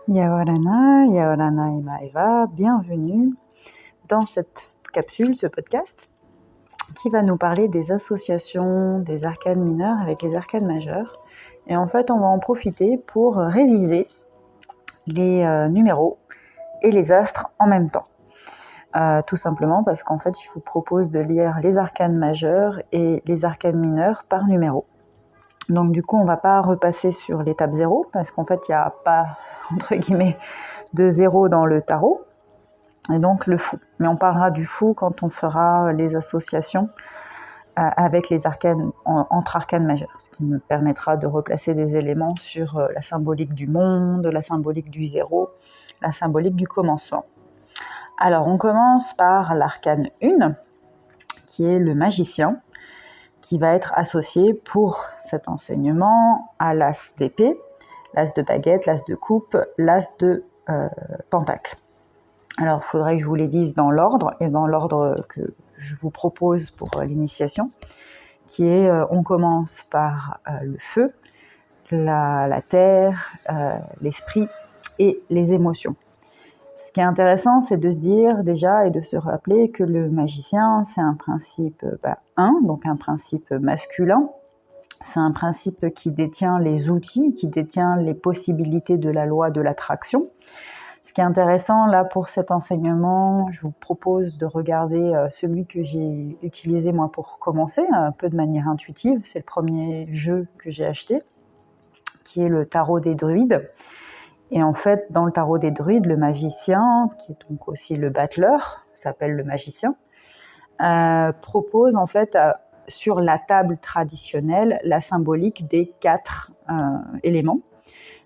Yaorana, Yaorana et Maeva, bienvenue dans cette capsule, ce podcast, qui va nous parler des associations des arcanes mineurs avec les arcanes majeures. Et en fait, on va en profiter pour réviser les numéros et les astres en même temps. Tout simplement parce qu'en fait, je vous propose de lire les arcanes majeures et les arcanes mineures par numéro. Donc du coup, on ne va pas repasser sur l'étape 0, parce qu'en fait, il n'y a pas, entre guillemets, de 0 dans le tarot, et donc le fou. Mais on parlera du fou quand on fera les associations avec les arcanes, entre arcanes majeures, ce qui me permettra de replacer des éléments sur la symbolique du monde, la symbolique du 0, la symbolique du commencement. Alors, on commence par l'arcane 1, qui est le magicien, qui va être associé pour cet enseignement à l'as d'épée, l'as de baguette, l'as de coupe, l'as de pentacle. Alors, il faudrait que je vous les dise dans l'ordre, et dans l'ordre que je vous propose pour l'initiation, qui est, on commence par le feu, la terre, l'esprit et les émotions. Ce qui est intéressant, c'est de se dire déjà et de se rappeler que le magicien, c'est un principe 1, donc un principe masculin. C'est un principe qui détient les outils, qui détient les possibilités de la loi de l'attraction. Ce qui est intéressant là pour cet enseignement, je vous propose de regarder celui que j'ai utilisé moi pour commencer, un peu de manière intuitive. C'est le premier jeu que j'ai acheté, qui est le tarot des druides. Et en fait, dans le tarot des druides, le magicien, qui est donc aussi le battleur, s'appelle le magicien, propose en fait sur la table traditionnelle la symbolique des 4 éléments.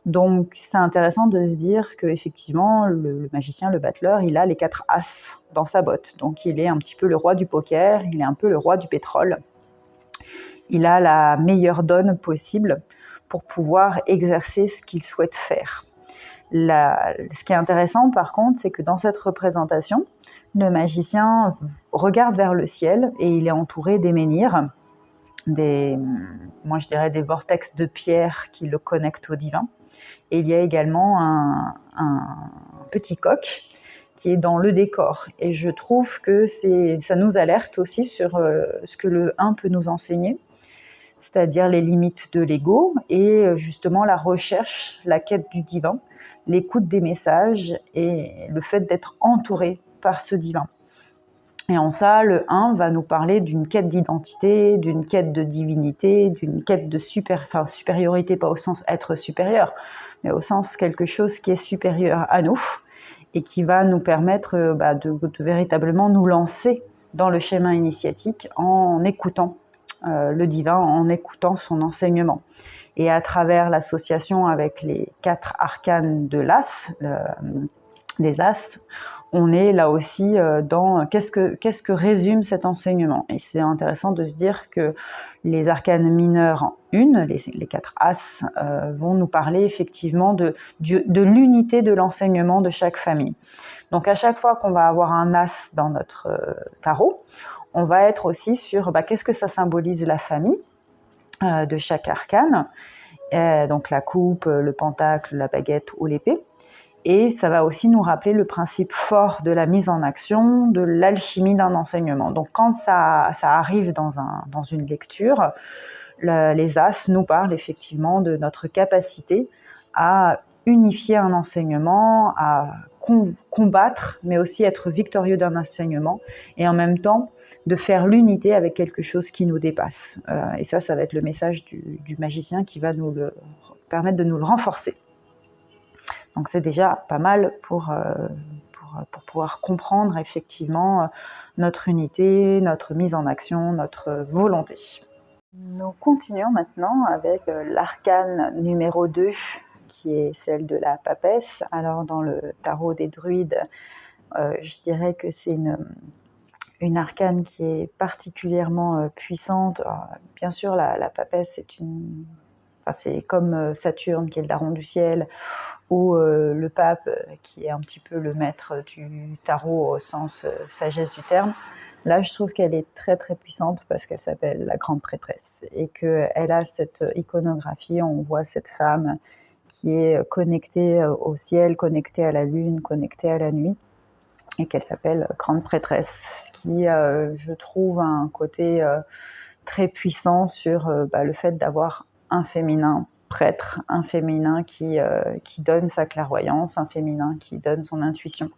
Donc c'est intéressant de se dire qu'effectivement, le magicien, le battleur, il a les 4 as dans sa botte. Donc il est un petit peu le roi du poker, il est un peu le roi du pétrole. Il a la meilleure donne possible pour pouvoir exercer ce qu'il souhaite faire. Ce qui est intéressant par contre, c'est que dans cette représentation, le magicien regarde vers le ciel et il est entouré des menhirs, moi je dirais des vortex de pierre qui le connectent au divin. Et il y a également un petit coq qui est dans le décor. Et je trouve que ça nous alerte aussi sur ce que le 1 peut nous enseigner, c'est-à-dire les limites de l'ego et justement la recherche, la quête du divin, l'écoute des messages et le fait d'être entouré par ce divin. Et en ça, le 1 va nous parler d'une quête d'identité, d'une quête de divinité, d'une quête de supériorité, pas au sens être supérieur, mais au sens quelque chose qui est supérieur à nous et qui va nous permettre de véritablement nous lancer dans le schéma initiatique en écoutant le divin, en écoutant son enseignement. Et à travers l'association avec les 4 arcanes de l'as, des as, on est là aussi dans qu'est-ce que résume cet enseignement. Et c'est intéressant de se dire que les arcanes mineures en 1, les 4 as, vont nous parler effectivement de l'unité de l'enseignement de chaque famille. Donc à chaque fois qu'on va avoir un as dans notre tarot, on va être aussi sur qu'est-ce que ça symbolise la famille de chaque arcane, donc la coupe, le pentacle, la baguette ou l'épée. Et ça va aussi nous rappeler le principe fort de la mise en action, de l'alchimie d'un enseignement. Donc quand ça arrive dans une lecture, les as nous parlent effectivement de notre capacité à unifier un enseignement, à combattre, mais aussi être victorieux d'un enseignement, et en même temps de faire l'unité avec quelque chose qui nous dépasse. Et ça va être le message du magicien qui va nous le permettre de nous le renforcer. Donc c'est déjà pas mal pour pouvoir comprendre effectivement notre unité, notre mise en action, notre volonté. Nous continuons maintenant avec l'arcane numéro 2, qui est celle de la papesse. Alors dans le tarot des druides, je dirais que c'est une arcane qui est particulièrement puissante. Alors, bien sûr, la papesse, c'est comme Saturne, qui est le daron du ciel, ou le pape, qui est un petit peu le maître du tarot au sens sagesse du terme. Là, je trouve qu'elle est très très puissante parce qu'elle s'appelle la grande prêtresse et qu'elle a cette iconographie. On voit cette femme qui est connectée au ciel, connectée à la lune, connectée à la nuit, et qu'elle s'appelle Grande Prêtresse, qui, je trouve, a un côté très puissant sur le fait d'avoir un féminin prêtre, un féminin qui donne sa clairvoyance, un féminin qui donne son intuition.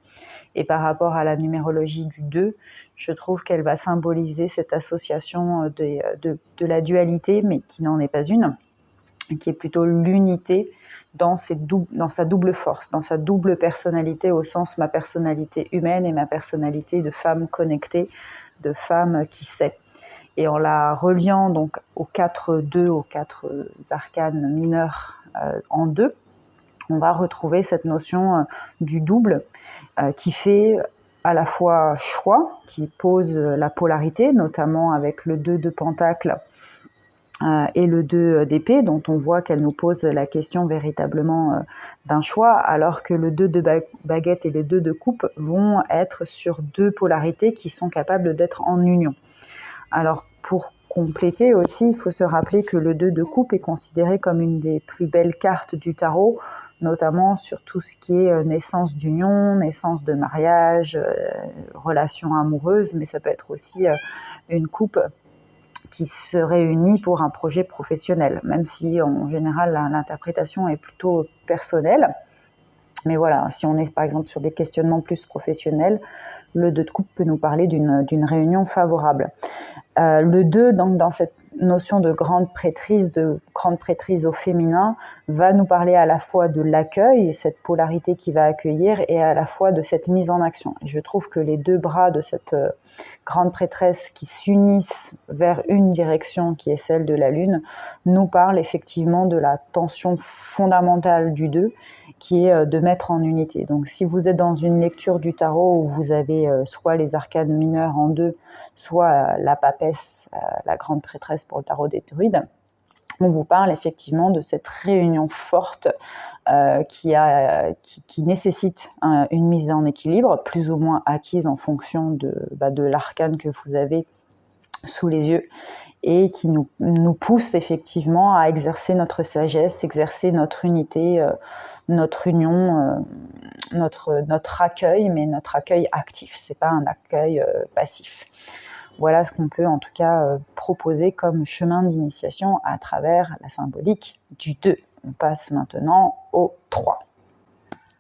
Et par rapport à la numérologie du 2, je trouve qu'elle va symboliser cette association de la dualité, mais qui n'en est pas une, qui est plutôt l'unité dans sa double force, dans sa double personnalité, au sens ma personnalité humaine et ma personnalité de femme connectée, de femme qui sait. Et en la reliant donc aux 4 arcanes mineurs en 2, on va retrouver cette notion du double qui fait à la fois choix, qui pose la polarité, notamment avec le 2 de Pentacle et le 2 d'épée, dont on voit qu'elle nous pose la question véritablement d'un choix, alors que le 2 de baguette et le 2 de coupe vont être sur 2 polarités qui sont capables d'être en union. Alors, pour compléter aussi, il faut se rappeler que le 2 de coupe est considéré comme une des plus belles cartes du tarot, notamment sur tout ce qui est naissance d'union, naissance de mariage, relations amoureuses, mais ça peut être aussi une coupe qui se réunit pour un projet professionnel, même si en général l'interprétation est plutôt personnelle. Mais voilà, si on est par exemple sur des questionnements plus professionnels, le 2 de coupe peut nous parler d'une réunion favorable. Le 2, donc, dans cette notion de grande prêtrise au féminin, va nous parler à la fois de l'accueil, cette polarité qui va accueillir, et à la fois de cette mise en action. Et je trouve que les 2 bras de cette grande prêtresse qui s'unissent vers une direction qui est celle de la lune, nous parlent effectivement de la tension fondamentale du 2, qui est de mettre en unité. Donc si vous êtes dans une lecture du tarot où vous avez soit les arcanes mineurs en 2, soit la papesse, la grande prêtresse pour le tarot des druides, on vous parle effectivement de cette réunion forte qui nécessite une mise en équilibre, plus ou moins acquise en fonction de l'arcane que vous avez sous les yeux, et qui nous pousse effectivement à exercer notre sagesse, exercer notre unité, notre union, notre accueil, mais notre accueil actif, c'est pas un accueil passif. Voilà ce qu'on peut en tout cas proposer comme chemin d'initiation à travers la symbolique du 2. On passe maintenant au 3.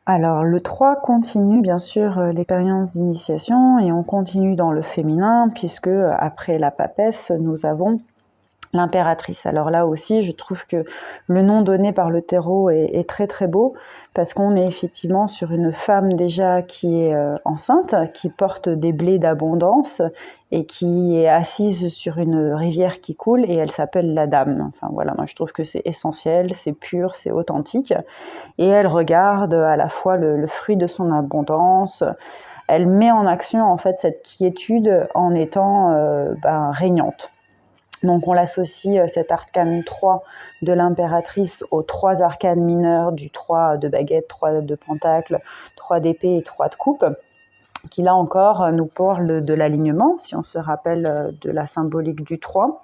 Alors le 3 continue bien sûr l'expérience d'initiation, et on continue dans le féminin, puisque après la papesse, nous avons l'impératrice. Alors là aussi, je trouve que le nom donné par le tarot est très très beau, parce qu'on est effectivement sur une femme déjà qui est enceinte, qui porte des blés d'abondance et qui est assise sur une rivière qui coule, et elle s'appelle la Dame. Enfin voilà, moi je trouve que c'est essentiel, c'est pur, c'est authentique, et elle regarde à la fois le fruit de son abondance. Elle met en action en fait cette quiétude en étant régnante. Donc on l'associe, cet arcane 3 de l'impératrice, aux 3 arcanes mineurs du 3 de baguette, 3 de pentacle, 3 d'épée et 3 de coupe, qui là encore nous parle de l'alignement, si on se rappelle de la symbolique du 3,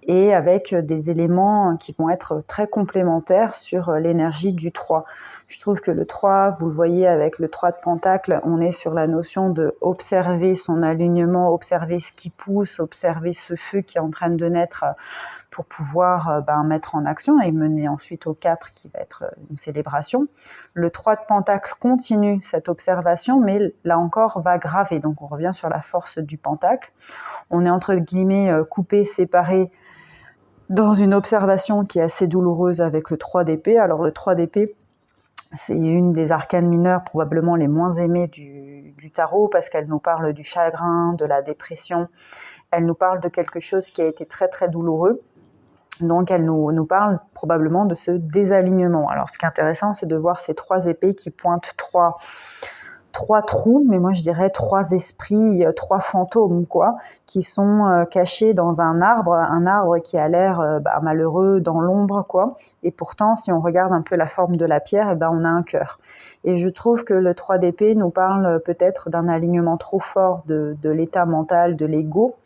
et avec des éléments qui vont être très complémentaires sur l'énergie du 3. Je trouve que le 3, vous le voyez avec le 3 de pentacle, on est sur la notion de observer son alignement, observer ce qui pousse, observer ce feu qui est en train de naître pour pouvoir mettre en action et mener ensuite au 4 qui va être une célébration. Le 3 de pentacle continue cette observation, mais là encore va graver. Donc on revient sur la force du pentacle. On est entre guillemets coupé, séparé, dans une observation qui est assez douloureuse avec le 3 d'épée. Alors le 3 d'épée, c'est une des arcanes mineures probablement les moins aimées du tarot, parce qu'elle nous parle du chagrin, de la dépression. Elle nous parle de quelque chose qui a été très très douloureux. Donc elle nous parle probablement de ce désalignement. Alors ce qui est intéressant, c'est de voir ces 3 épées qui pointent trois trous, mais moi je dirais 3 esprits, 3 fantômes, quoi, qui sont cachés dans un arbre qui a l'air malheureux dans l'ombre, quoi. Et pourtant, si on regarde un peu la forme de la pierre, on a un cœur. Et je trouve que le 3 d'épée nous parle peut-être d'un alignement trop fort de l'état mental, de l'ego,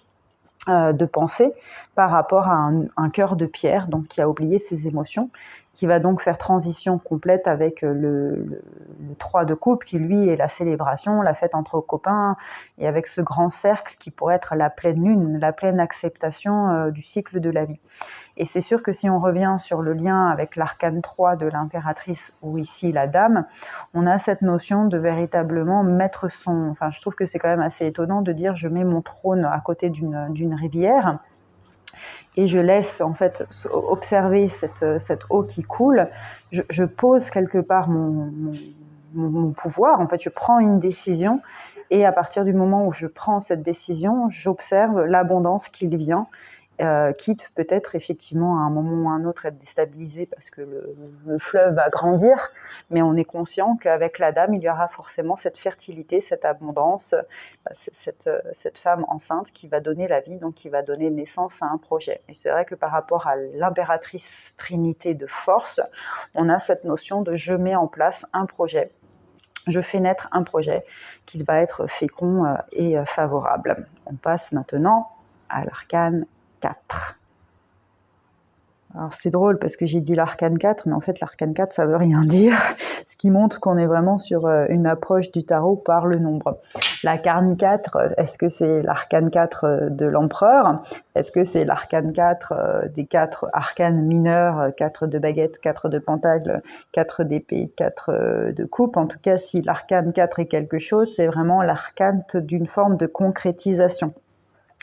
de pensée par rapport à un cœur de pierre, donc qui a oublié ses émotions, qui va donc faire transition complète avec le 3 de coupe, qui lui est la célébration, la fête entre copains, et avec ce grand cercle qui pourrait être la pleine lune, la pleine acceptation du cycle de la vie. Et c'est sûr que si on revient sur le lien avec l'arcane 3 de l'impératrice, ou ici la dame, on a cette notion de véritablement mettre son... Enfin, je trouve que c'est quand même assez étonnant de dire je mets mon trône à côté d'une rivière et je laisse en fait observer cette eau qui coule. Je pose quelque part mon pouvoir, en fait je prends une décision et à partir du moment où je prends cette décision, j'observe l'abondance qui vient, quitte peut-être effectivement à un moment ou à un autre être déstabilisé parce que le fleuve va grandir, mais on est conscient qu'avec la dame, il y aura forcément cette fertilité, cette abondance, cette femme enceinte qui va donner la vie, donc qui va donner naissance à un projet. Et c'est vrai que par rapport à l'impératrice trinité de force, on a cette notion de je mets en place un projet. Je fais naître un projet qui va être fécond et favorable. On passe maintenant à l'arcane 4. Alors c'est drôle parce que j'ai dit l'arcane 4, mais en fait l'arcane 4 ça veut rien dire, ce qui montre qu'on est vraiment sur une approche du tarot par le nombre. L'arcane 4, est-ce que c'est l'arcane 4 de l'empereur? Est-ce que c'est l'arcane 4 des 4 arcanes mineurs, 4 de baguette, 4 de pentacle, 4 d'épée, 4 de coupe? En tout cas, si l'arcane 4 est quelque chose, c'est vraiment l'arcane d'une forme de concrétisation.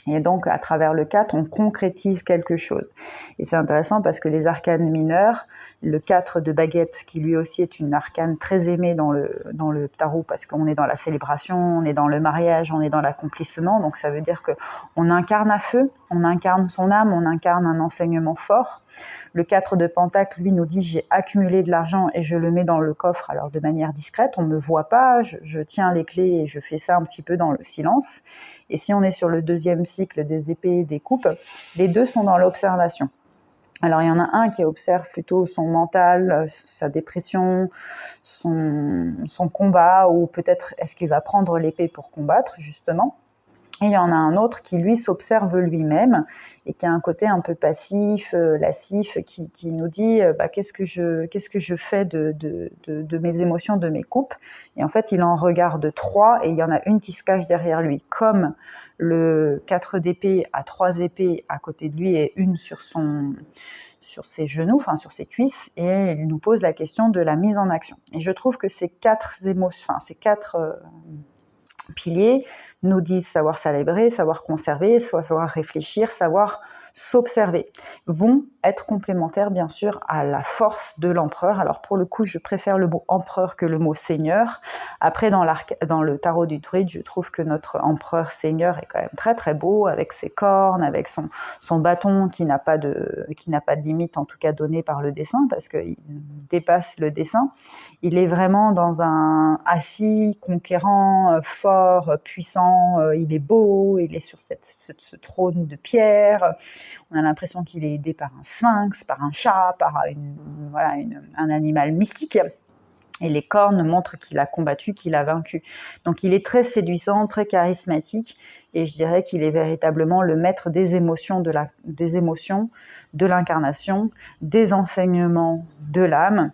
Et donc, à travers le 4, on concrétise quelque chose. Et c'est intéressant parce que les arcanes mineurs, le 4 de baguette, qui lui aussi est une arcane très aimée dans le tarot, parce qu'on est dans la célébration, on est dans le mariage, on est dans l'accomplissement. Donc, ça veut dire qu'on incarne à feu, on incarne son âme, on incarne un enseignement fort. Le 4 de pentacle, lui, nous dit « j'ai accumulé de l'argent et je le mets dans le coffre, alors de manière discrète, on ne me voit pas, je tiens les clés et je fais ça un petit peu dans le silence ». Et si on est sur le deuxième cycle des épées et des coupes, les deux sont dans l'observation. Alors il y en a un qui observe plutôt son mental, sa dépression, son combat, ou peut-être est-ce qu'il va prendre l'épée pour combattre justement. Et il y en a un autre qui, lui, s'observe lui-même et qui a un côté un peu passif, lascif, qui nous dit qu'est-ce que je fais de mes émotions, de mes coupes. Et en fait, il en regarde 3 et il y en a une qui se cache derrière lui. Comme le 4 d'épée a 3 épées à côté de lui et une sur ses genoux, enfin sur ses cuisses, et il nous pose la question de la mise en action. Et je trouve que ces 4 émotions, ces 4 piliers nous disent savoir célébrer, savoir conserver, savoir réfléchir, savoir s'observer, vont être complémentaires bien sûr à la force de l'empereur. Alors pour le coup, je préfère le mot empereur que le mot seigneur. Après, dans le tarot du druide, je trouve que notre empereur seigneur est quand même très très beau, avec ses cornes, avec son bâton qui n'a pas de limite, en tout cas donnée par le dessin, parce qu'il dépasse le dessin. Il est vraiment dans un assis, conquérant, fort, puissant, il est beau, il est sur ce trône de pierre. On a l'impression qu'il est aidé par un sphinx, par un chat, par un animal mystique. Et les cornes montrent qu'il a combattu, qu'il a vaincu. Donc il est très séduisant, très charismatique, et je dirais qu'il est véritablement le maître des émotions, de l'incarnation, des enseignements de l'âme,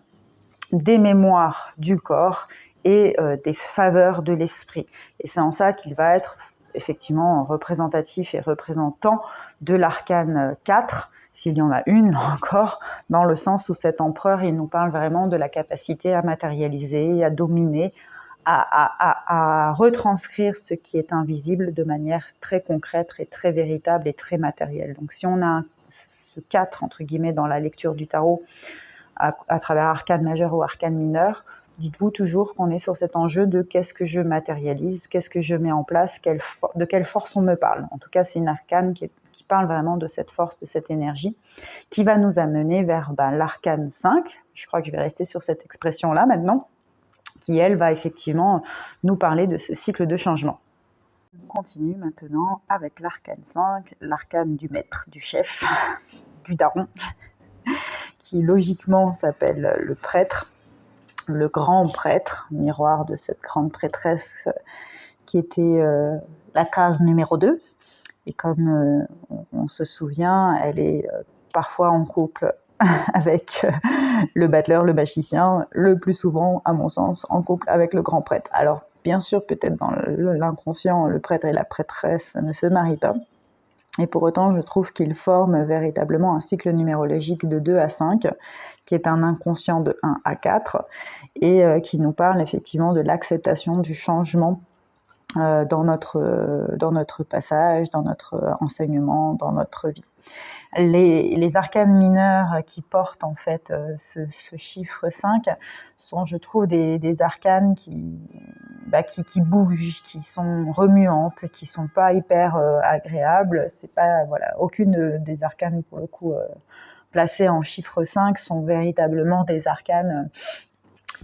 des mémoires du corps et des faveurs de l'esprit. Et c'est en ça qu'il va être effectivement représentatif et représentant de l'arcane 4, s'il y en a une, là encore, dans le sens où cet empereur, il nous parle vraiment de la capacité à matérialiser, à dominer, à retranscrire ce qui est invisible de manière très concrète et très véritable et très matérielle. Donc si on a ce 4, entre guillemets, dans la lecture du tarot, à travers arcane majeur ou arcane mineur, dites-vous toujours qu'on est sur cet enjeu de qu'est-ce que je matérialise, qu'est-ce que je mets en place, de quelle force on me parle. En tout cas, c'est une arcane qui parle vraiment de cette force, de cette énergie, qui va nous amener vers l'arcane 5. Je crois que je vais rester sur cette expression-là maintenant, qui, elle, va effectivement nous parler de ce cycle de changement. On continue maintenant avec l'arcane 5, l'arcane du maître, du chef, du daron, qui logiquement s'appelle le prêtre, le grand prêtre, miroir de cette grande prêtresse qui était la case numéro 2. Et comme on se souvient, elle est parfois en couple avec le battleur, le magicien, le plus souvent, à mon sens, en couple avec le grand prêtre. Alors, bien sûr, peut-être dans l'inconscient, le prêtre et la prêtresse ne se marient pas. Et pour autant, je trouve qu'ils forment véritablement un cycle numérologique de 2 à 5, qui est un inconscient de 1 à 4, et qui nous parle effectivement de l'acceptation du changement dans notre passage, dans notre enseignement, dans notre vie. Les arcanes mineurs qui portent en fait ce chiffre 5 sont, je trouve, des arcanes qui bougent, qui sont remuantes, qui sont pas hyper agréables. C'est pas, voilà, aucune des arcanes pour le coup placées en chiffre 5 sont véritablement des arcanes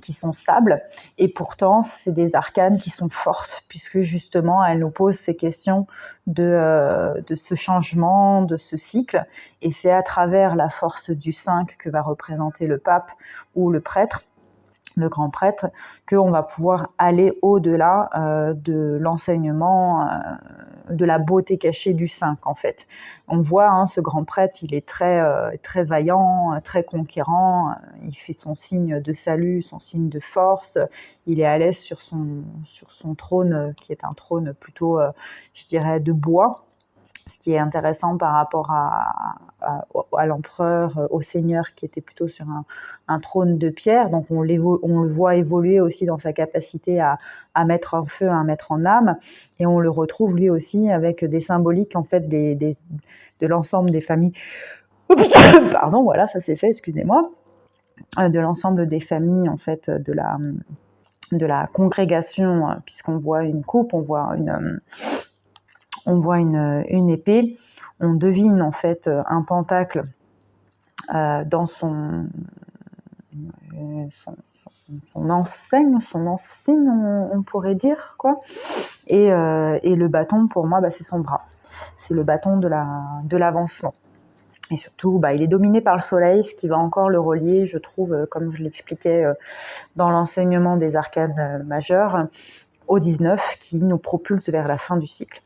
qui sont stables, et pourtant c'est des arcanes qui sont fortes, puisque justement elles nous posent ces questions de ce changement, de ce cycle, et c'est à travers la force du 5 que va représenter le pape ou le prêtre, le grand prêtre, qu'on va pouvoir aller au-delà de l'enseignement, de la beauté cachée du 5 en fait. On voit, ce grand prêtre, il est très vaillant, très conquérant, il fait son signe de salut, son signe de force, il est à l'aise sur son trône, qui est un trône plutôt, je dirais, de bois. Ce qui est intéressant par rapport à l'empereur, au seigneur qui était plutôt sur un trône de pierre. Donc on le voit évoluer aussi dans sa capacité à mettre en feu, à mettre en âme. Et on le retrouve lui aussi avec des symboliques en fait de l'ensemble des familles. Pardon, voilà, ça c'est fait, excusez-moi. De l'ensemble des familles en fait de la congrégation, puisqu'on voit une coupe, on voit une épée, on devine en fait un pentacle dans son enseigne, on pourrait dire, quoi. Et le bâton, pour moi, c'est son bras. C'est le bâton de l'avancement. Et surtout, il est dominé par le soleil, ce qui va encore le relier, je trouve, comme je l'expliquais dans l'enseignement des arcanes majeures, au 19, qui nous propulse vers la fin du cycle.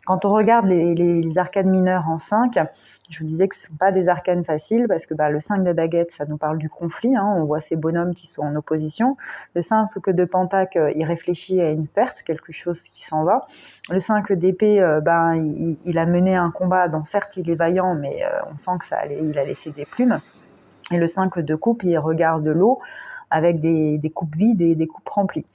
Quand on regarde les arcanes mineures en 5, je vous disais que ce ne sont pas des arcanes faciles, parce que le 5 de baguette, ça nous parle du conflit, on voit ces bonhommes qui sont en opposition. Le 5 de pentacle, il réfléchit à une perte, quelque chose qui s'en va. Le 5 d'épée, il a mené un combat dont certes il est vaillant, mais on sent il a laissé des plumes. Et le 5 de coupe, il regarde l'eau avec des coupes vides et des coupes remplies.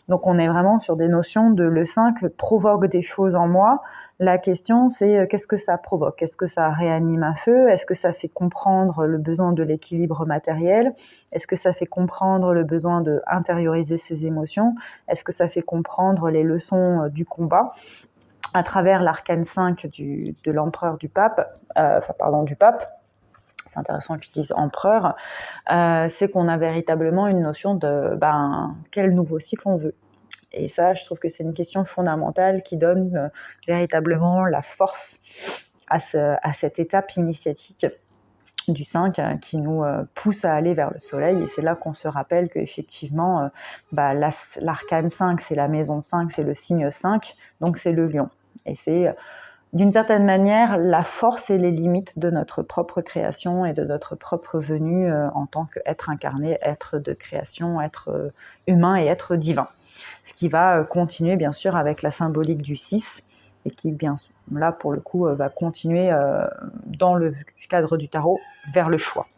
Donc on est vraiment sur des notions de le 5 provoque des choses en moi. La question c'est qu'est-ce que ça provoque? Est-ce que ça réanime un feu? Est-ce que ça fait comprendre le besoin de l'équilibre matériel? Est-ce que ça fait comprendre le besoin de intérioriser ses émotions? Est-ce que ça fait comprendre les leçons du combat? À travers l'arcane 5 de l'empereur du pape, du pape, c'est intéressant que je dise empereur, c'est qu'on a véritablement une notion de quel nouveau cycle on veut. Et ça, je trouve que c'est une question fondamentale qui donne véritablement la force à cette étape initiatique du 5 qui nous pousse à aller vers le soleil. Et c'est là qu'on se rappelle qu'effectivement, l'arcane 5, c'est la maison 5, c'est le signe 5, donc c'est le lion. Et c'est d'une certaine manière la force et les limites de notre propre création et de notre propre venue en tant qu'être incarné, être de création, être humain et être divin. Ce qui va continuer bien sûr avec la symbolique du 6 et qui, bien là pour le coup, va continuer dans le cadre du tarot vers le choix.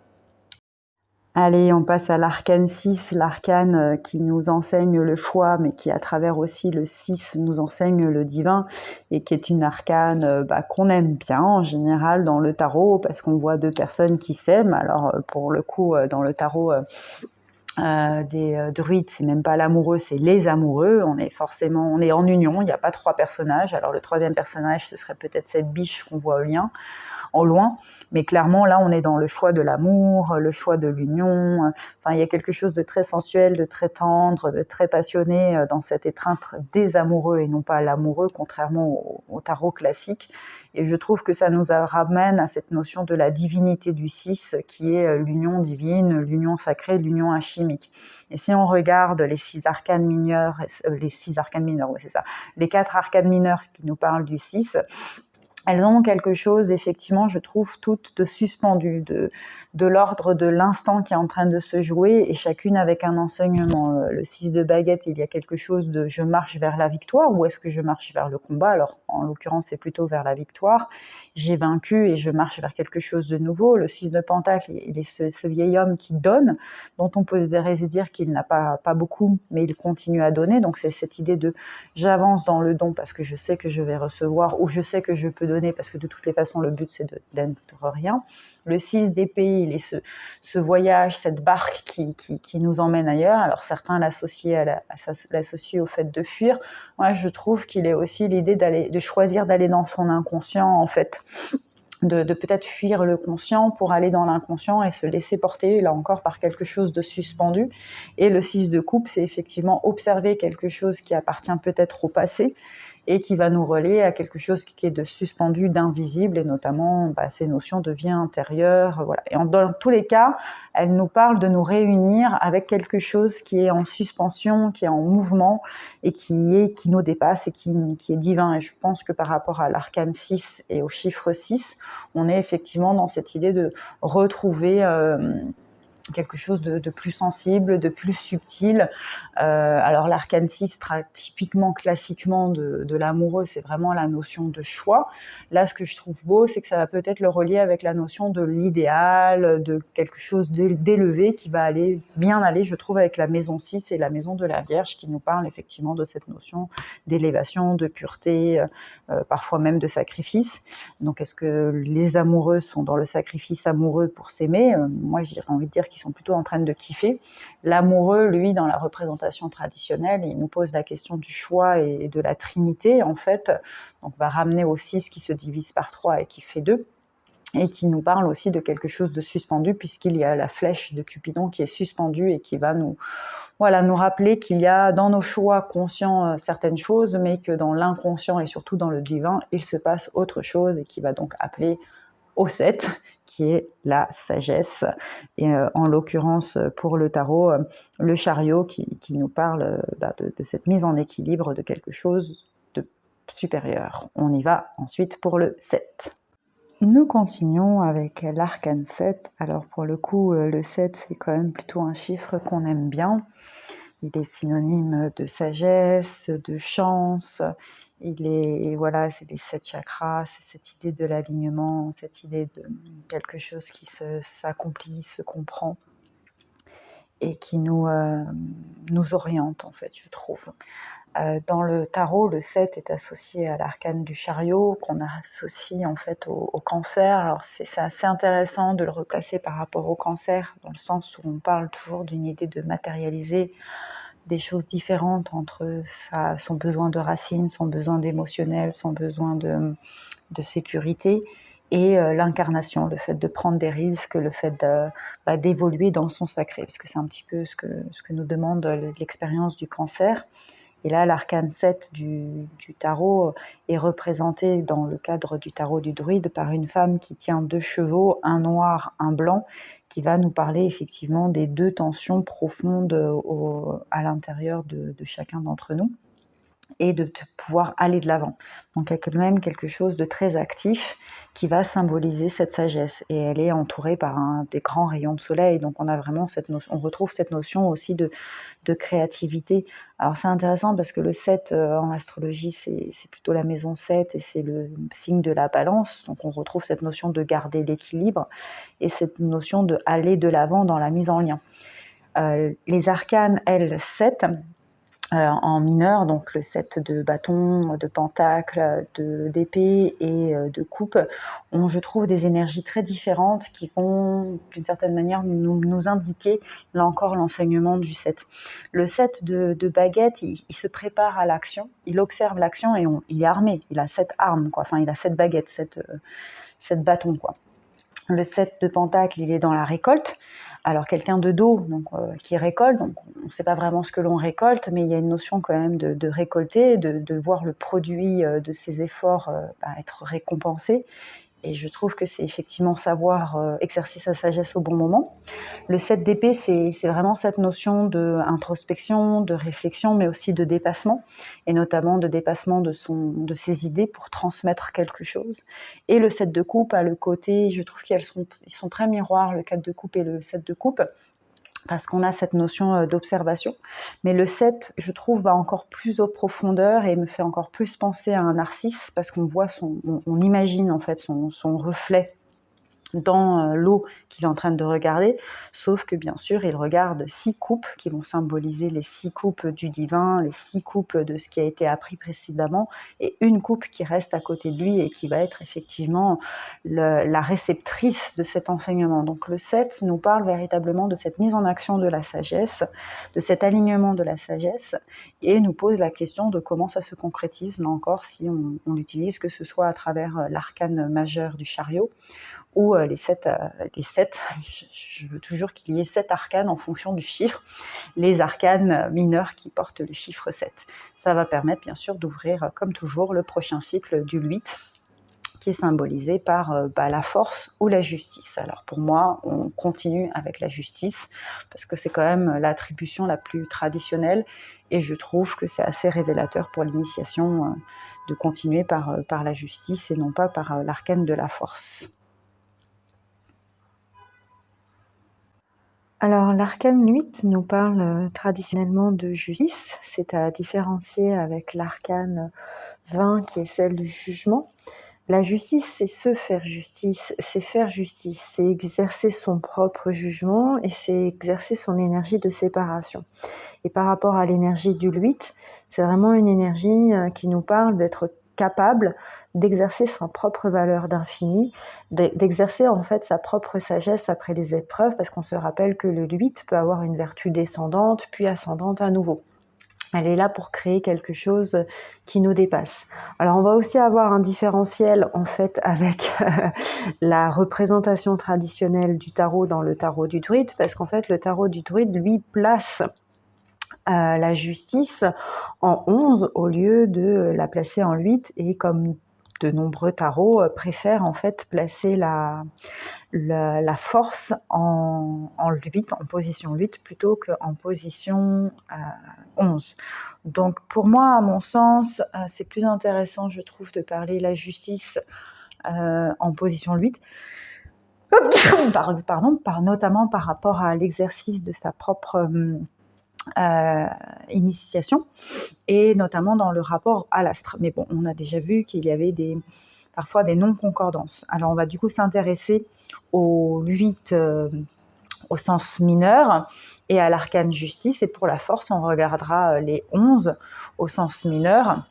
Allez, on passe à l'arcane 6, l'arcane qui nous enseigne le choix, mais qui à travers aussi le 6 nous enseigne le divin, et qui est une arcane qu'on aime bien en général dans le tarot, parce qu'on voit deux personnes qui s'aiment. Alors pour le coup, dans le tarot des druides, c'est même pas l'amoureux, c'est les amoureux. On est en union, il n'y a pas trois personnages. Alors le troisième personnage, ce serait peut-être cette biche qu'on voit au loin, mais clairement là on est dans le choix de l'amour, le choix de l'union. Enfin, il y a quelque chose de très sensuel, de très tendre, de très passionné dans cette étreinte des amoureux et non pas l'amoureux, contrairement au tarot classique. Et je trouve que ça nous ramène à cette notion de la divinité du 6, qui est l'union divine, l'union sacrée, l'union alchimique. Et si on regarde les 6 arcanes mineurs, oui c'est ça, les 4 arcanes mineurs qui nous parlent du 6, elles ont quelque chose, effectivement, je trouve, toutes de suspendu, de l'ordre de l'instant qui est en train de se jouer, et chacune avec un enseignement. Le 6 de baguette, il y a quelque chose de « je marche vers la victoire » ou est-ce que je marche vers le combat? Alors, en l'occurrence, c'est plutôt vers la victoire. J'ai vaincu et je marche vers quelque chose de nouveau. Le 6 de pentacle, il est ce vieil homme qui donne, dont on peut se dire qu'il n'a pas beaucoup, mais il continue à donner. Donc, c'est cette idée de « j'avance dans le don parce que je sais que je vais recevoir » ou « je sais que je peux donner » parce que de toutes les façons, le but, c'est d'être rien. Le 6 d'épée, il est ce voyage, cette barque qui nous emmène ailleurs. Alors, certains l'associent au fait de fuir. Moi, je trouve qu'il est aussi l'idée de choisir d'aller dans son inconscient, en fait. De peut-être fuir le conscient pour aller dans l'inconscient et se laisser porter, là encore, par quelque chose de suspendu. Et le 6 de coupe, c'est effectivement observer quelque chose qui appartient peut-être au passé et qui va nous relier à quelque chose qui est de suspendu, d'invisible, et notamment ces notions de vie intérieure. Voilà. Et dans tous les cas, elle nous parle de nous réunir avec quelque chose qui est en suspension, qui est en mouvement, et qui nous dépasse et qui est divin. Et je pense que par rapport à l'arcane 6 et au chiffre 6, on est effectivement dans cette idée de retrouver quelque chose de plus sensible, de plus subtil. Alors l'arcane 6, typiquement, classiquement de l'amoureux, c'est vraiment la notion de choix. Là, ce que je trouve beau, c'est que ça va peut-être le relier avec la notion de l'idéal, de quelque chose d'élevé qui va bien aller, je trouve, avec la maison 6 et la maison de la Vierge, qui nous parle effectivement de cette notion d'élévation, de pureté, parfois même de sacrifice. Donc, est-ce que les amoureux sont dans le sacrifice amoureux pour s'aimer? Moi, j'ai envie de dire qu'ils sont plutôt en train de kiffer. L'amoureux, lui, dans la représentation traditionnelle, il nous pose la question du choix et de la trinité, en fait. Donc, on va ramener au 6 qui se divise par 3 et qui fait 2. Et qui nous parle aussi de quelque chose de suspendu, puisqu'il y a la flèche de Cupidon qui est suspendue et qui va nous rappeler qu'il y a dans nos choix conscients certaines choses, mais que dans l'inconscient et surtout dans le divin, il se passe autre chose, et qui va donc appeler au 7, qui est la sagesse. Et en l'occurrence, pour le tarot, le chariot qui nous parle de cette mise en équilibre de quelque chose de supérieur. On y va ensuite pour le 7. Nous continuons avec l'arcane 7. Alors pour le coup, le 7, c'est quand même plutôt un chiffre qu'on aime bien. Il est synonyme de sagesse, de chance. C'est les 7 chakras, c'est cette idée de l'alignement, cette idée de quelque chose qui s'accomplit, se comprend et qui nous oriente, en fait, je trouve. Dans le tarot, le 7 est associé à l'arcane du chariot, qu'on associe en fait au cancer. Alors c'est assez intéressant de le replacer par rapport au cancer, dans le sens où on parle toujours d'une idée de matérialiser des choses différentes entre son besoin de racines, son besoin d'émotionnel, son besoin de sécurité, et l'incarnation, le fait de prendre des risques, le fait d'évoluer dans son sacré, puisque c'est un petit peu ce que nous demande l'expérience du cancer. Et là, l'arcane 7 du tarot est représenté dans le cadre du tarot du druide par une femme qui tient 2 chevaux, un noir, un blanc, qui va nous parler effectivement des 2 tensions profondes à l'intérieur de chacun d'entre nous, et de pouvoir aller de l'avant. Donc il y a quand même quelque chose de très actif qui va symboliser cette sagesse, et elle est entourée par des grands rayons de soleil. Donc on a vraiment on retrouve cette notion aussi de créativité. Alors c'est intéressant parce que le 7 en astrologie, c'est plutôt la maison 7 et c'est le signe de la balance. Donc on retrouve cette notion de garder l'équilibre et cette notion de aller de l'avant dans la mise en lien. Les arcanes, elles, 7, en mineur, donc le 7 de bâton, de pentacle, d'épée et de coupe, ont, je trouve, des énergies très différentes qui vont, d'une certaine manière, nous indiquer, là encore, l'enseignement du 7. Le 7 de baguette, il se prépare à l'action, il observe l'action et il est armé, il a 7 armes, quoi. Enfin, il a 7 baguettes, 7 bâtons, quoi. Le 7 de pentacle, il est dans la récolte. Alors quelqu'un de dos, donc, qui récolte, donc on ne sait pas vraiment ce que l'on récolte, mais il y a une notion quand même de récolter, de voir le produit de ses efforts être récompensé. et je trouve que c'est effectivement savoir exercer sa sagesse au bon moment. Le 7 d'épée, c'est vraiment cette notion d'introspection, de réflexion, mais aussi de dépassement, et notamment de dépassement de ses idées pour transmettre quelque chose. Et le 7 de coupe a le côté, je trouve qu'ils sont très miroirs, le 4 de coupe et le 7 de coupe, parce qu'on a cette notion d'observation. Mais le 7, je trouve, va encore plus aux profondeurs et me fait encore plus penser à un narcisse, parce qu'on voit on imagine en fait son reflet dans l'eau qu'il est en train de regarder, sauf que bien sûr il regarde 6 coupes qui vont symboliser les 6 coupes du divin, les 6 coupes de ce qui a été appris précédemment, et une coupe qui reste à côté de lui et qui va être effectivement la réceptrice de cet enseignement. Donc le 7 nous parle véritablement de cette mise en action de la sagesse, de cet alignement de la sagesse, et nous pose la question de comment ça se concrétise, là encore, si on l'utilise, que ce soit à travers l'arcane majeur du chariot, ou les 7, je veux toujours qu'il y ait 7 arcanes en fonction du chiffre, les arcanes mineurs qui portent le chiffre 7. Ça va permettre bien sûr d'ouvrir, comme toujours, le prochain cycle du 8, qui est symbolisé par la force ou la justice. Alors pour moi, on continue avec la justice, parce que c'est quand même l'attribution la plus traditionnelle, et je trouve que c'est assez révélateur pour l'initiation de continuer par la justice et non pas par l'arcane de la force. Alors, l'arcane 8 nous parle traditionnellement de justice, c'est à différencier avec l'arcane 20 qui est celle du jugement. La justice, c'est se faire justice, c'est exercer son propre jugement et c'est exercer son énergie de séparation. Et par rapport à l'énergie du 8, c'est vraiment une énergie qui nous parle d'être capable d'exercer sa propre valeur d'infini, d'exercer en fait sa propre sagesse après les épreuves, parce qu'on se rappelle que le 8 peut avoir une vertu descendante, puis ascendante à nouveau. Elle est là pour créer quelque chose qui nous dépasse. Alors on va aussi avoir un différentiel en fait avec la représentation traditionnelle du tarot dans le tarot du druide, parce qu'en fait le tarot du druide lui place la justice en 11 au lieu de la placer en 8, et comme de nombreux tarots préfèrent en fait placer la force en 8, en position 8 plutôt qu'en position 11. Donc pour moi, à mon sens, c'est plus intéressant, je trouve, de parler la justice en position 8, notamment par rapport à l'exercice de sa propre initiation, et notamment dans le rapport à l'astre. Mais bon, on a déjà vu qu'il y avait parfois des non-concordances. Alors on va du coup s'intéresser au 8 au sens mineur et à l'arcane justice, et pour la force on regardera les 11 au sens mineur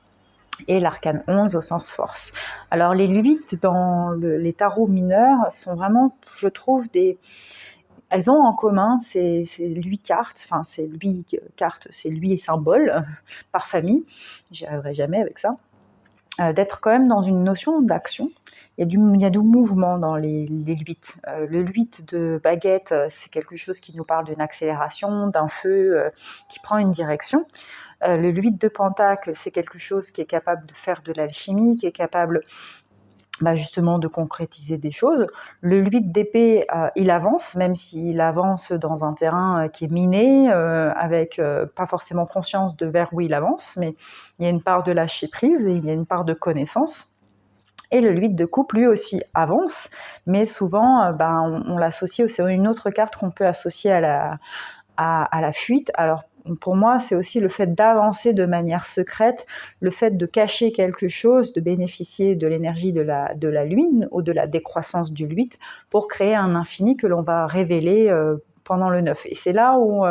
et l'arcane 11 au sens force. Alors les 8 dans les tarots mineurs sont vraiment, je trouve, elles ont en commun, c'est 8 cartes, enfin c'est 8 cartes, c'est 8 symboles par famille, j'y arriverai jamais avec ça, d'être quand même dans une notion d'action. Il y a du mouvement dans les 8. Le 8 de baguette, c'est quelque chose qui nous parle d'une accélération, d'un feu qui prend une direction. Le 8 de pentacle, c'est quelque chose qui est capable de faire de l'alchimie, qui est capable justement de concrétiser des choses. Le 8 d'épée, il avance, même s'il avance dans un terrain qui est miné, avec pas forcément conscience de vers où il avance, mais il y a une part de lâcher prise et il y a une part de connaissance. Et le 8 de coupe, lui aussi, avance, mais souvent, on l'associe, c'est une autre carte qu'on peut associer à la fuite. Alors, pour moi, c'est aussi le fait d'avancer de manière secrète, le fait de cacher quelque chose, de bénéficier de l'énergie de la lune ou de la décroissance du 8 pour créer un infini que l'on va révéler pendant le 9. Et c'est là où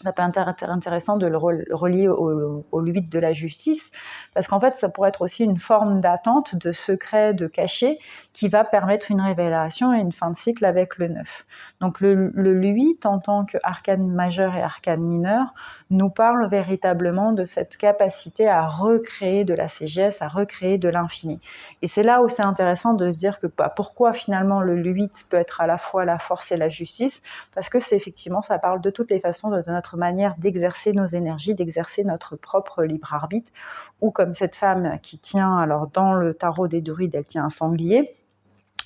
ça peut être intéressant de le relier au 8 de la justice, parce qu'en fait, ça pourrait être aussi une forme d'attente, de secret, de cachet, qui va permettre une révélation et une fin de cycle avec le 9. Donc le 8, en tant qu'arcane majeur et arcane mineur, nous parle véritablement de cette capacité à recréer de la sagesse, à recréer de l'infini. Et c'est là où c'est intéressant de se dire que pourquoi finalement le 8 peut être à la fois la force et la justice, parce que c'est effectivement, ça parle de toutes les façons de notre manière d'exercer nos énergies, d'exercer notre propre libre arbitre, ou comme cette femme qui tient, alors dans le tarot des druides, elle tient un sanglier,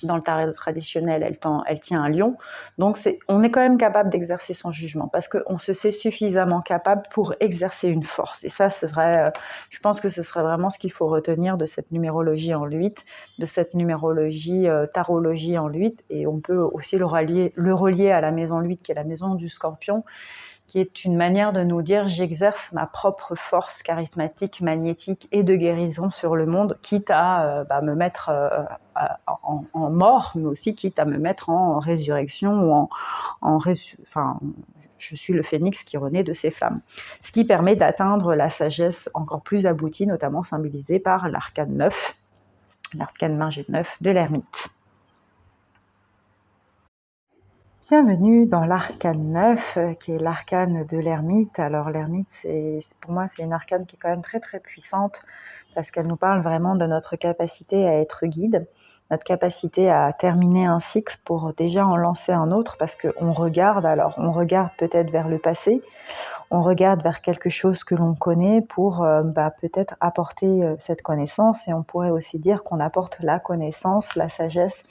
Dans le tarot traditionnel, elle tient un lion. Donc on est quand même capable d'exercer son jugement parce qu'on se sait suffisamment capable pour exercer une force. Et ça, c'est vrai, je pense que ce serait vraiment ce qu'il faut retenir de cette numérologie en 8, de cette numérologie, tarologie en 8. Et on peut aussi le relier à la maison 8, qui est la maison du Scorpion, qui est une manière de nous dire j'exerce ma propre force charismatique, magnétique et de guérison sur le monde, quitte à me mettre en mort, mais aussi quitte à me mettre en résurrection ou enfin, je suis le phénix qui renaît de ses flammes. Ce qui permet d'atteindre la sagesse encore plus aboutie, notamment symbolisée par l'arcane 9, l'arcane majeur 9 de l'ermite. Bienvenue dans l'arcane 9, qui est l'arcane de l'ermite. Alors l'ermite, pour moi, c'est une arcane qui est quand même très très puissante, parce qu'elle nous parle vraiment de notre capacité à être guide, notre capacité à terminer un cycle pour déjà en lancer un autre, parce qu'on regarde, on regarde peut-être vers le passé, on regarde vers quelque chose que l'on connaît pour peut-être apporter cette connaissance, et on pourrait aussi dire qu'on apporte la connaissance, la sagesse,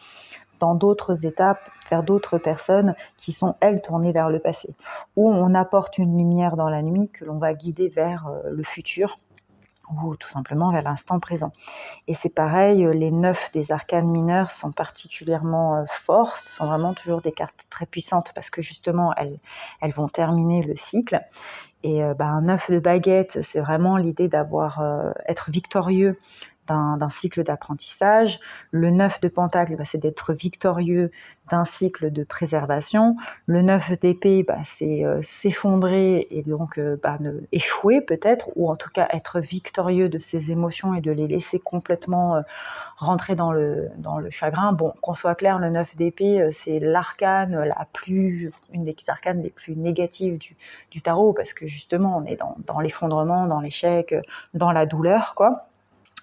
dans d'autres étapes, vers d'autres personnes qui sont, elles, tournées vers le passé. Ou on apporte une lumière dans la nuit que l'on va guider vers le futur, ou tout simplement vers l'instant présent. Et c'est pareil, les 9 des arcanes mineurs sont particulièrement forts, ce sont vraiment toujours des cartes très puissantes, parce que justement, elles vont terminer le cycle. Et un 9 de baguette, c'est vraiment l'idée être victorieux d'un cycle d'apprentissage. Le 9 de pentacle, c'est d'être victorieux d'un cycle de préservation. Le 9 d'épée, c'est s'effondrer et donc échouer peut-être, ou en tout cas être victorieux de ses émotions et de les laisser complètement rentrer dans le chagrin. Bon, qu'on soit clair, le 9 d'épée, c'est l'arcane une des arcanes les plus négatives du tarot, parce que justement, on est dans l'effondrement, dans l'échec, dans la douleur, quoi.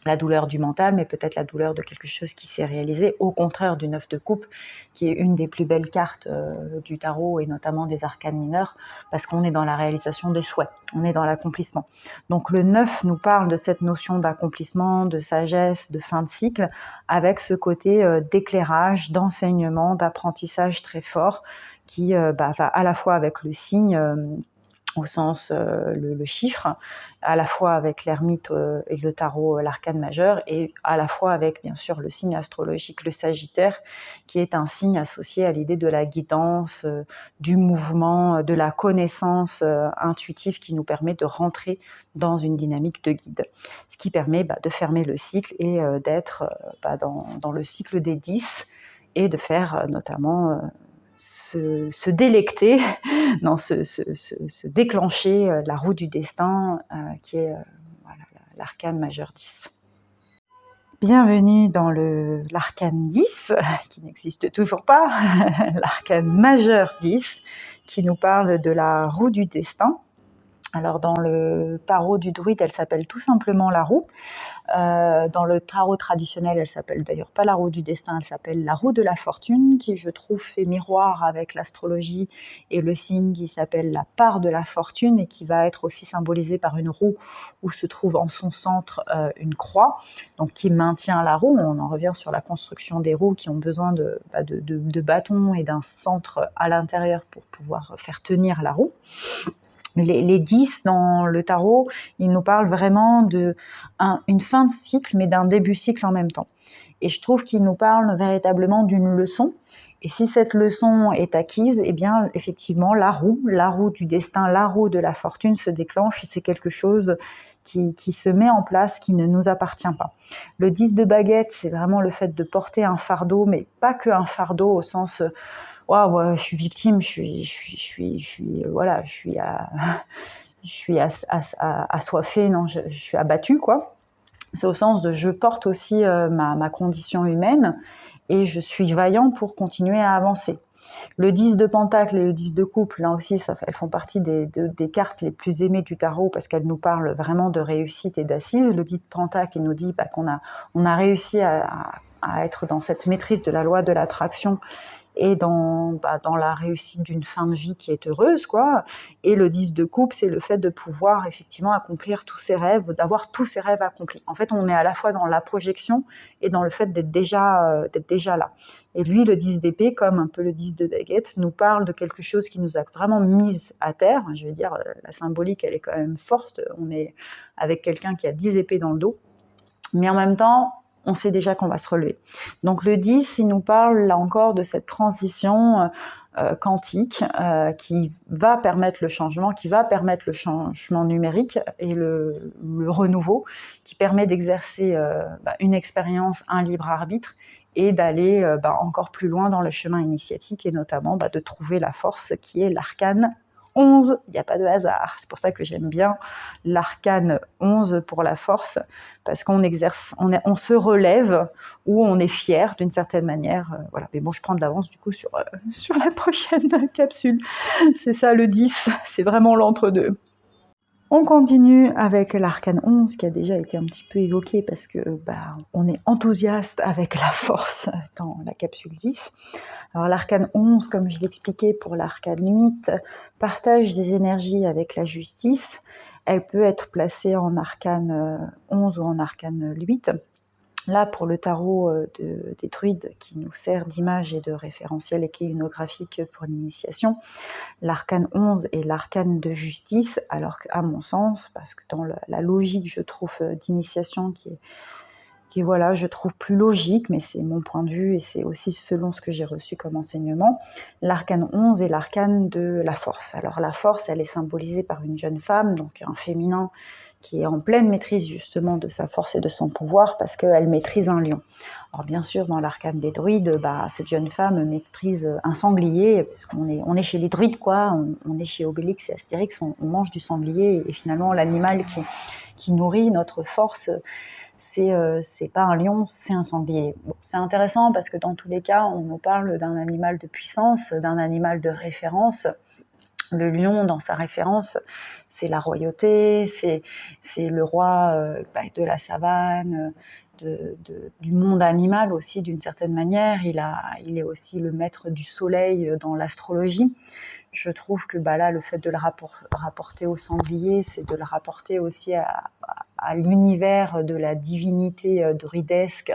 La douleur du mental, mais peut-être la douleur de quelque chose qui s'est réalisé, au contraire du 9 de coupe, qui est une des plus belles cartes du tarot, et notamment des arcanes mineures, parce qu'on est dans la réalisation des souhaits, on est dans l'accomplissement. Donc le 9 nous parle de cette notion d'accomplissement, de sagesse, de fin de cycle, avec ce côté d'éclairage, d'enseignement, d'apprentissage très fort, qui va à la fois avec le signe, au sens le chiffre, à la fois avec l'ermite et le tarot, l'arcane majeur, et à la fois avec bien sûr le signe astrologique, le Sagittaire, qui est un signe associé à l'idée de la guidance, du mouvement, de la connaissance intuitive, qui nous permet de rentrer dans une dynamique de guide. Ce qui permet de fermer le cycle et d'être dans le cycle des 10, et de faire notamment se délecter, non, se déclencher la roue du destin, qui est l'arcane majeur 10. Bienvenue dans l'arcane 10, qui n'existe toujours pas, l'arcane majeur 10, qui nous parle de la roue du destin. Alors dans le tarot du druide, elle s'appelle tout simplement la roue. Dans le tarot traditionnel, elle s'appelle d'ailleurs pas la roue du destin, elle s'appelle la roue de la fortune, qui je trouve fait miroir avec l'astrologie et le signe qui s'appelle la part de la fortune, et qui va être aussi symbolisée par une roue où se trouve en son centre une croix, donc qui maintient la roue. On en revient sur la construction des roues, qui ont besoin de bâtons et d'un centre à l'intérieur pour pouvoir faire tenir la roue. Les 10 dans le tarot, ils nous parlent vraiment d'une fin de cycle, mais d'un début de cycle en même temps. Et je trouve qu'ils nous parlent véritablement d'une leçon. Et si cette leçon est acquise, eh bien, effectivement, la roue du destin, la roue de la fortune se déclenche, et c'est quelque chose qui se met en place, qui ne nous appartient pas. Le 10 de baguette, c'est vraiment le fait de porter un fardeau, mais pas que un fardeau au sens... Waouh, je suis victime, je suis assoiffée, non, je suis abattue, quoi. C'est au sens de je porte aussi ma condition humaine, et je suis vaillant pour continuer à avancer. Le 10 de pentacle et le 10 de coupe, là aussi, elles font partie des cartes les plus aimées du tarot, parce qu'elles nous parlent vraiment de réussite et d'assise. Le 10 de pentacle, il nous dit qu'on a réussi à être dans cette maîtrise de la loi de l'attraction, et dans la réussite d'une fin de vie qui est heureuse, quoi. Et le 10 de coupe, c'est le fait de pouvoir effectivement accomplir tous ses rêves, d'avoir tous ses rêves accomplis. En fait, on est à la fois dans la projection et dans le fait d'être déjà là. Et lui, le 10 d'épée, comme un peu le 10 de baguette, nous parle de quelque chose qui nous a vraiment mis à terre. Je veux dire, la symbolique, elle est quand même forte. On est avec quelqu'un qui a 10 épées dans le dos. Mais en même temps, on sait déjà qu'on va se relever. Donc le 10, il nous parle là encore de cette transition quantique qui va permettre le changement, qui va permettre le changement numérique et le renouveau, qui permet d'exercer une expérience, un libre arbitre et d'aller encore plus loin dans le chemin initiatique et notamment de trouver la force qui est l'arcane 11. Il n'y a pas de hasard. C'est pour ça que j'aime bien l'arcane 11 pour la force, parce qu'on exerce, on se relève ou on est fier d'une certaine manière. Voilà. Mais bon, je prends de l'avance du coup sur la prochaine capsule. C'est ça le 10, c'est vraiment l'entre-deux. On continue avec l'arcane 11 qui a déjà été un petit peu évoqué parce que on est enthousiaste avec la force dans la capsule 10. Alors l'arcane 11, comme je l'expliquais pour l'arcane 8, partage des énergies avec la justice. Elle peut être placée en arcane 11 ou en arcane 8. Là, pour le tarot des druides qui nous sert d'image et de référentiel équinographique pour l'initiation, l'arcane 11 est l'arcane de justice, alors qu'à mon sens, parce que dans la logique, je trouve, d'initiation qui est voilà, je trouve plus logique, mais c'est mon point de vue et c'est aussi selon ce que j'ai reçu comme enseignement, l'arcane 11 est l'arcane de la force. Alors la force, elle est symbolisée par une jeune femme, donc un féminin qui est en pleine maîtrise justement de sa force et de son pouvoir parce qu'elle maîtrise un lion. Alors bien sûr, dans l'arcane des druides, cette jeune femme maîtrise un sanglier, parce qu'on est chez les druides, quoi. On est chez Obélix et Astérix, on mange du sanglier, et finalement l'animal qui nourrit notre force, c'est pas un lion, c'est un sanglier. Bon, c'est intéressant parce que dans tous les cas, on nous parle d'un animal de puissance, d'un animal de référence. Le lion, dans sa référence, c'est la royauté, c'est le roi de la savane, du monde animal aussi d'une certaine manière. Il est aussi le maître du soleil dans l'astrologie. Je trouve que là, le fait de le rapporter au sanglier, c'est de le rapporter aussi à l'univers de la divinité druidesque,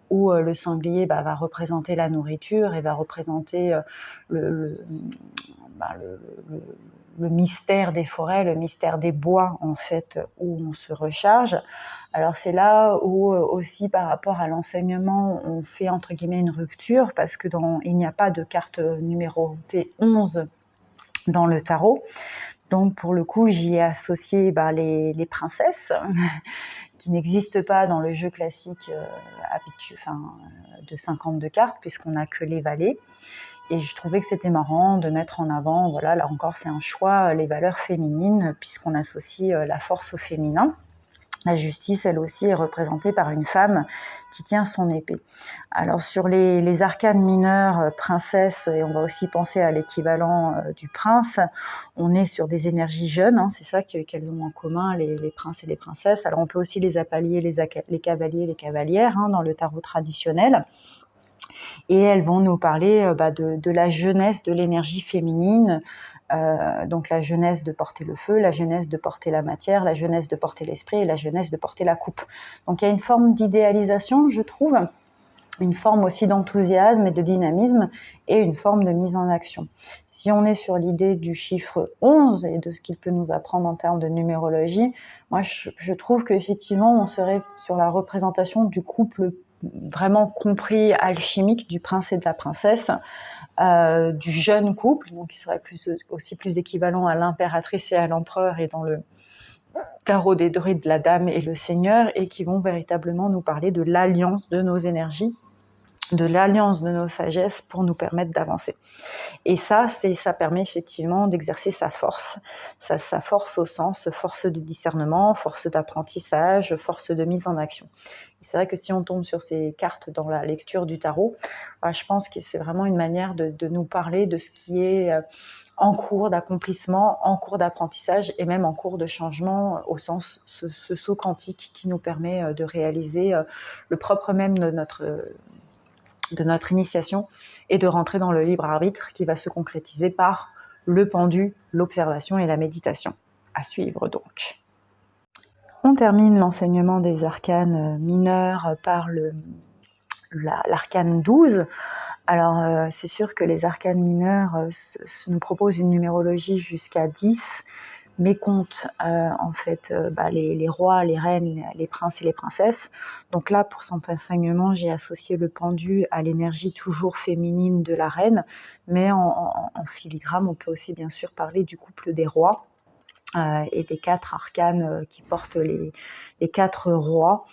où le sanglier va représenter la nourriture et va représenter le mystère des forêts, le mystère des bois, en fait, où on se recharge. Alors c'est là où aussi par rapport à l'enseignement, on fait entre guillemets une rupture, parce que il n'y a pas de carte numérotée 11 dans le tarot. Donc pour le coup, j'y ai associé les princesses, qui n'existent pas dans le jeu classique de 52 cartes, puisqu'on n'a que les valets. Et je trouvais que c'était marrant de mettre en avant, voilà, là encore c'est un choix, les valeurs féminines, puisqu'on associe la force au féminin. La justice, elle aussi, est représentée par une femme qui tient son épée. Alors sur les arcanes mineurs, princesse, et on va aussi penser à l'équivalent du prince, on est sur des énergies jeunes, c'est ça qu'elles ont en commun, les princes et les princesses. Alors on peut aussi les appeler les cavaliers et les cavalières dans le tarot traditionnel. Et elles vont nous parler de la jeunesse, de l'énergie féminine, donc la jeunesse de porter le feu, la jeunesse de porter la matière, la jeunesse de porter l'esprit et la jeunesse de porter la coupe. Donc il y a une forme d'idéalisation, je trouve, une forme aussi d'enthousiasme et de dynamisme et une forme de mise en action. Si on est sur l'idée du chiffre 11 et de ce qu'il peut nous apprendre en termes de numérologie, moi je trouve qu'effectivement on serait sur la représentation du couple vraiment compris, alchimique, du prince et de la princesse, du jeune couple, donc qui serait aussi plus équivalent à l'impératrice et à l'empereur, et dans le tarot des druides, la dame et le seigneur, et qui vont véritablement nous parler de l'alliance de nos énergies, de l'alliance de nos sagesses pour nous permettre d'avancer. Et ça permet effectivement d'exercer sa force au sens force de discernement, force d'apprentissage, force de mise en action. Et c'est vrai que si on tombe sur ces cartes dans la lecture du tarot, je pense que c'est vraiment une manière de nous parler de ce qui est en cours d'accomplissement, en cours d'apprentissage et même en cours de changement, au sens ce saut quantique qui nous permet de réaliser le propre même de de notre initiation et de rentrer dans le libre arbitre qui va se concrétiser par le pendu, l'observation et la méditation. À suivre donc. On termine l'enseignement des arcanes mineurs par l'arcane 12. Alors, c'est sûr que les arcanes mineurs nous proposent une numérologie jusqu'à 10, mais comptent en fait les rois, les reines, les princes et les princesses. Donc là, pour cet enseignement, j'ai associé le pendu à l'énergie toujours féminine de la reine, mais en filigrane, on peut aussi bien sûr parler du couple des rois et des 4 arcanes qui portent les 4 rois.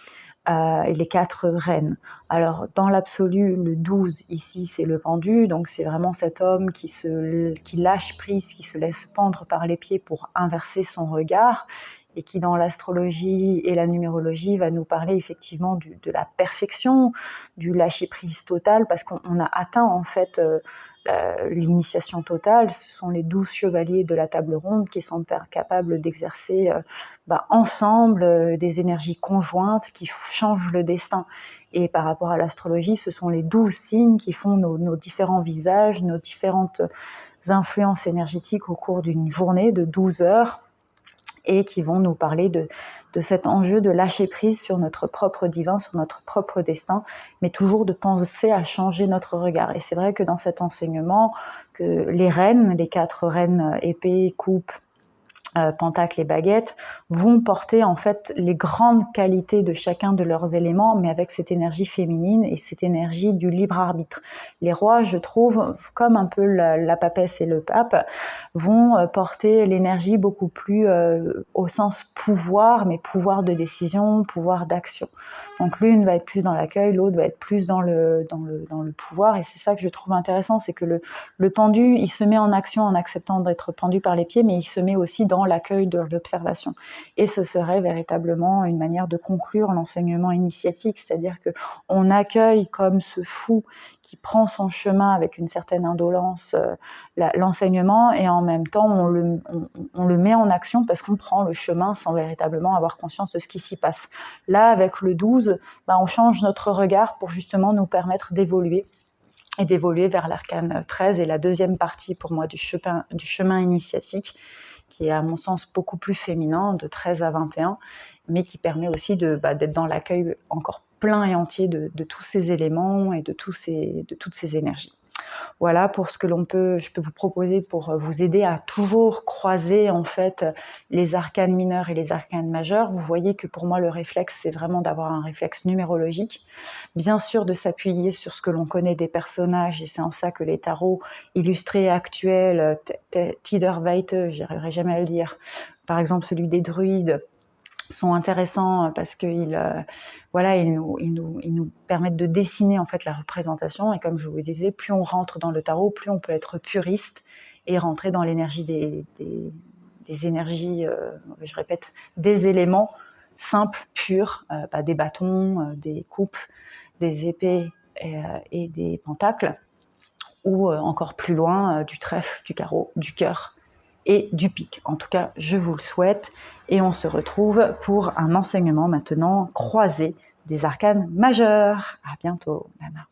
Et les 4 reines. Alors, dans l'absolu, le 12, ici, c'est le pendu, donc c'est vraiment cet homme qui lâche prise, qui se laisse pendre par les pieds pour inverser son regard, et qui, dans l'astrologie et la numérologie, va nous parler effectivement de la perfection, du lâcher-prise total, parce qu'on a atteint, en fait, l'initiation totale. Ce sont les 12 chevaliers de la table ronde qui sont capables d'exercer ensemble des énergies conjointes qui changent le destin. Et par rapport à l'astrologie, ce sont les 12 signes qui font nos différents visages, nos différentes influences énergétiques au cours d'une journée de 12 heures, et qui vont nous parler de cet enjeu de lâcher prise sur notre propre divin, sur notre propre destin, mais toujours de penser à changer notre regard. Et c'est vrai que dans cet enseignement, que les reines, les 4 reines épée, coupe, pentacle et baguette, vont porter en fait les grandes qualités de chacun de leurs éléments, mais avec cette énergie féminine et cette énergie du libre arbitre. Les rois, je trouve, comme un peu la papesse et le pape, vont porter l'énergie beaucoup plus au sens pouvoir, mais pouvoir de décision, pouvoir d'action. Donc l'une va être plus dans l'accueil, l'autre va être plus dans le pouvoir, et c'est ça que je trouve intéressant, c'est que le pendu, il se met en action en acceptant d'être pendu par les pieds, mais il se met aussi dans l'accueil de l'observation. Et ce serait véritablement une manière de conclure l'enseignement initiatique, c'est-à-dire qu'on accueille comme ce fou qui prend son chemin avec une certaine indolence l'enseignement, et en même temps on le met en action parce qu'on prend le chemin sans véritablement avoir conscience de ce qui s'y passe. Là, avec le 12, on change notre regard pour justement nous permettre d'évoluer vers l'arcane 13 et la deuxième partie pour moi du chemin initiatique, qui est à mon sens beaucoup plus féminin, de 13 à 21, mais qui permet aussi d'être dans l'accueil encore plein et entier de tous ces éléments et de toutes ces énergies. Voilà pour ce que je peux vous proposer pour vous aider à toujours croiser en fait les arcanes mineurs et les arcanes majeurs. Vous voyez que pour moi le réflexe, c'est vraiment d'avoir un réflexe numérologique, bien sûr de s'appuyer sur ce que l'on connaît des personnages, et c'est en ça que les tarots illustrés actuels, Tiderweite, j'arriverai jamais à le dire, par exemple celui des druides, sont intéressants parce qu'ils nous permettent de dessiner en fait la représentation, et comme je vous le disais, plus on rentre dans le tarot, plus on peut être puriste et rentrer dans l'énergie des énergies, je répète, des éléments simples, purs, des bâtons, des coupes, des épées et des pentacles, ou encore plus loin, du trèfle, du carreau, du cœur et du pic. En tout cas, je vous le souhaite, et on se retrouve pour un enseignement maintenant croisé des arcanes majeurs. À bientôt, Nana.